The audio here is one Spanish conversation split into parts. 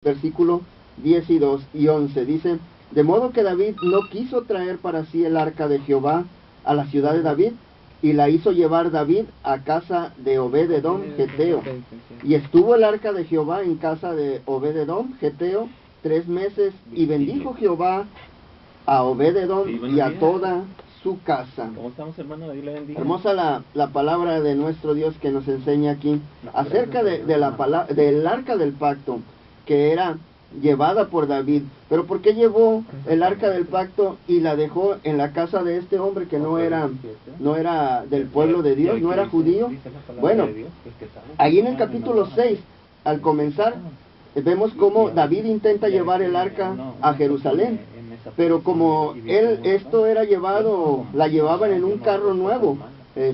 versículo 10 y 2 y 11, dice: de modo que David no quiso traer para sí el arca de Jehová a la ciudad de David, y la hizo llevar David a casa de Obed-edom Geteo. Y estuvo el arca de Jehová en casa de Obed-edom Geteo 3 meses, y bendijo Jehová a Obed-edom y a toda su casa. ¿Cómo estamos, hermano? Dios le bendiga. Hermosa la palabra de nuestro Dios que nos enseña aquí acerca del arca del pacto, que era llevada por David. Pero ¿por qué llevó el arca del pacto y la dejó en la casa de este hombre que no era del pueblo de Dios, no era judío? Bueno, ahí en el capítulo 6, al comenzar, vemos cómo David intenta llevar el arca a Jerusalén, pero como esto era la llevaban en un carro nuevo,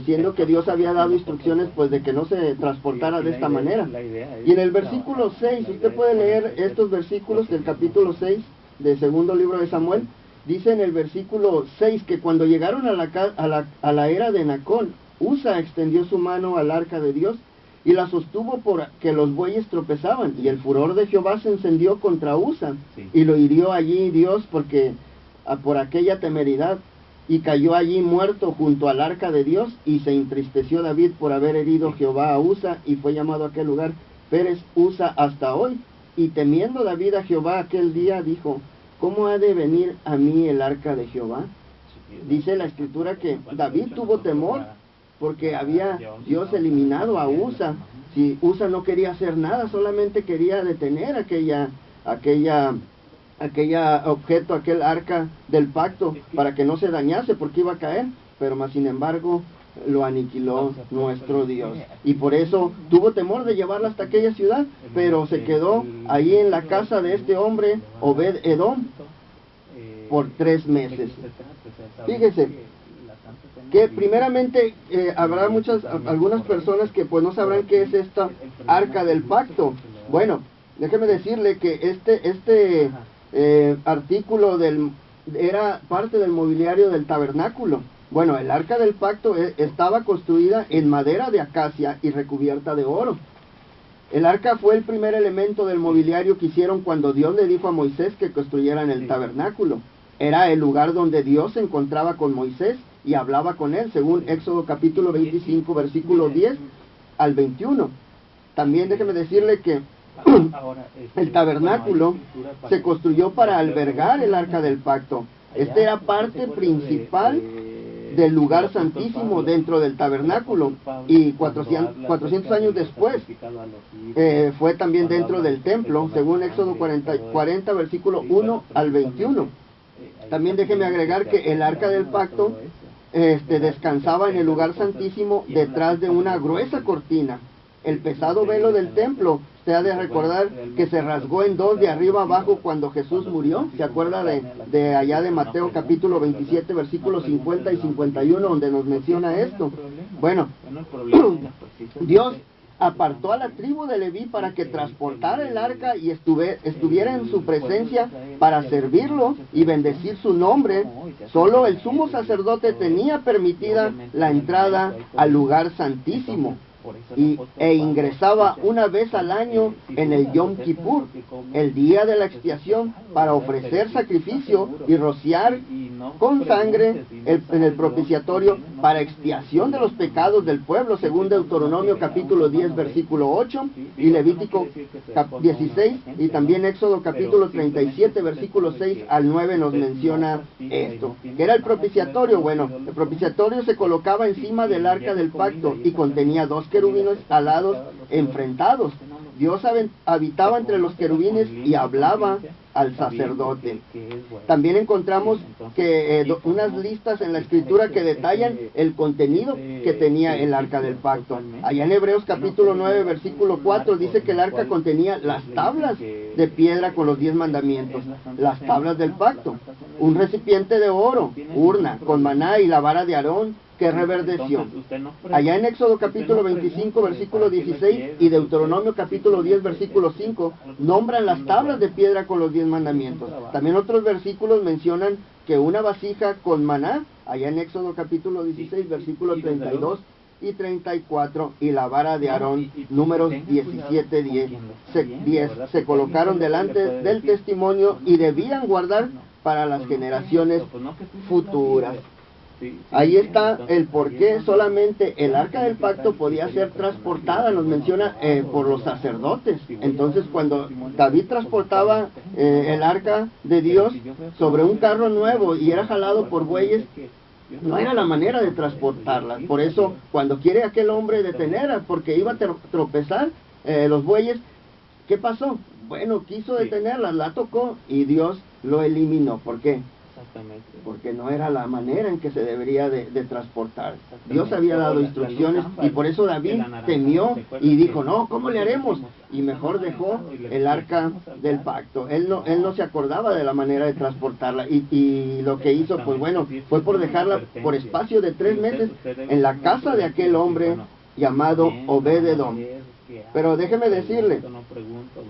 siendo que Dios había dado instrucciones pues de que no se transportara de esta manera. Y en el versículo 6, usted puede leer estos versículos del capítulo 6 del segundo libro de Samuel. Dice en el versículo 6 que cuando llegaron a la era de Nacón, Usa extendió su mano al arca de Dios y la sostuvo porque los bueyes tropezaban, y el furor de Jehová se encendió contra Usa, y lo hirió allí Dios por aquella temeridad, y cayó allí muerto junto al arca de Dios, y se entristeció David por haber herido Jehová a Usa, y fue llamado aquel lugar Pérez Usa hasta hoy. Y temiendo David a Jehová aquel día, dijo: ¿cómo ha de venir a mí el arca de Jehová? Dice la escritura que David tuvo temor porque había Dios eliminado a Usa. Si Usa no quería hacer nada, solamente quería detener aquel arca del pacto para que no se dañase, porque iba a caer, pero más sin embargo lo aniquiló nuestro Dios, y por eso tuvo temor de llevarla hasta aquella ciudad, pero se quedó ahí en la casa de este hombre Obed-edom por 3 meses. Fíjese que primeramente habrá algunas personas que pues no sabrán qué es esta arca del pacto. Bueno, déjeme decirle que este artículo era parte del mobiliario del tabernáculo. Bueno, el arca del pacto estaba construida en madera de acacia y recubierta de oro. El arca fue el primer elemento del mobiliario que hicieron cuando Dios le dijo a Moisés que construyeran el tabernáculo. Era el lugar donde Dios se encontraba con Moisés y hablaba con él, según Éxodo capítulo 25, versículo 10 al 21. También déjeme decirle que el tabernáculo se construyó para albergar el arca del pacto. Esta era parte principal del lugar santísimo dentro del tabernáculo, y 400 años después fue también dentro del templo, según Éxodo 40 versículo 1 al 21. También déjeme agregar que el arca del pacto descansaba en el lugar santísimo detrás de una gruesa cortina. El pesado velo del templo, usted ha de recordar que se rasgó en dos de arriba abajo cuando Jesús murió. ¿Se acuerda de allá de Mateo capítulo 27 versículos 50 y 51 donde nos menciona esto? Bueno, Dios apartó a la tribu de Leví para que transportara el arca y estuviera en su presencia para servirlo y bendecir su nombre. Solo el sumo sacerdote tenía permitida la entrada al lugar santísimo, e ingresaba una vez al año en el Yom Kippur, el día de la expiación, para ofrecer sacrificio y rociar con sangre en el propiciatorio para expiación de los pecados del pueblo, según Deuteronomio capítulo 10 versículo 8 y Levítico 16, y también Éxodo capítulo 37 versículo 6 al 9 nos menciona esto. ¿Qué era el propiciatorio? Bueno, el propiciatorio se colocaba encima del arca del pacto y contenía 2 querubines alados enfrentados. Dios habitaba entre los querubines y hablaba al sacerdote. También encontramos que unas listas en la escritura que detallan el contenido que tenía el arca del pacto. Allá en Hebreos capítulo 9 versículo 4 dice que el arca contenía las tablas de piedra con los 10 mandamientos, las tablas del pacto, un recipiente de oro, urna con maná y la vara de Aarón que reverdeció. Allá en Éxodo capítulo 25 versículo 16 y Deuteronomio capítulo 10 versículo 5 nombran las tablas de piedra con los 10 mandamientos. También otros versículos mencionan que una vasija con maná, allá en Éxodo capítulo 16 versículo 32 34, y la vara de Aarón, Números 17:10, se colocaron delante del testimonio y debían guardar para las generaciones futuras. Ahí está el por qué solamente el arca del pacto podía ser transportada, nos menciona, por los sacerdotes. Entonces, cuando David transportaba el arca de Dios sobre un carro nuevo y era jalado por bueyes, no era la manera de transportarla. Por eso, cuando quiere aquel hombre detenerla, porque iba a tropezar los bueyes, ¿qué pasó? Bueno, quiso detenerla, la tocó y Dios lo eliminó. ¿Por qué? Porque no era la manera en que se debería de transportar. Dios había dado instrucciones y por eso David temió y dijo, no, ¿cómo le haremos? Y mejor dejó el arca del pacto. Él no se acordaba de la manera de transportarla y lo que hizo, pues bueno, fue por dejarla por espacio de 3 meses en la casa de aquel hombre llamado Obed-Edom. Pero déjeme decirle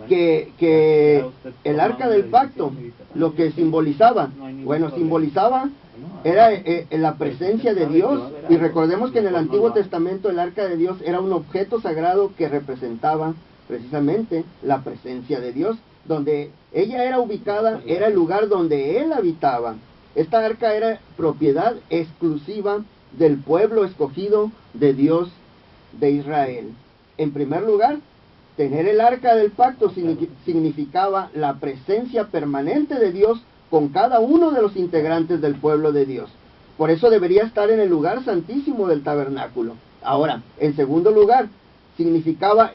que el arca del pacto, lo que simbolizaba, era la presencia de Dios. Y recordemos que en el Antiguo Testamento el arca de Dios era un objeto sagrado que representaba precisamente la presencia de Dios. Donde ella era ubicada, era el lugar donde Él habitaba. Esta arca era propiedad exclusiva del pueblo escogido de Dios de Israel. En primer lugar, tener el arca del pacto significaba la presencia permanente de Dios con cada uno de los integrantes del pueblo de Dios. Por eso debería estar en el lugar santísimo del tabernáculo. Ahora, en segundo lugar, significaba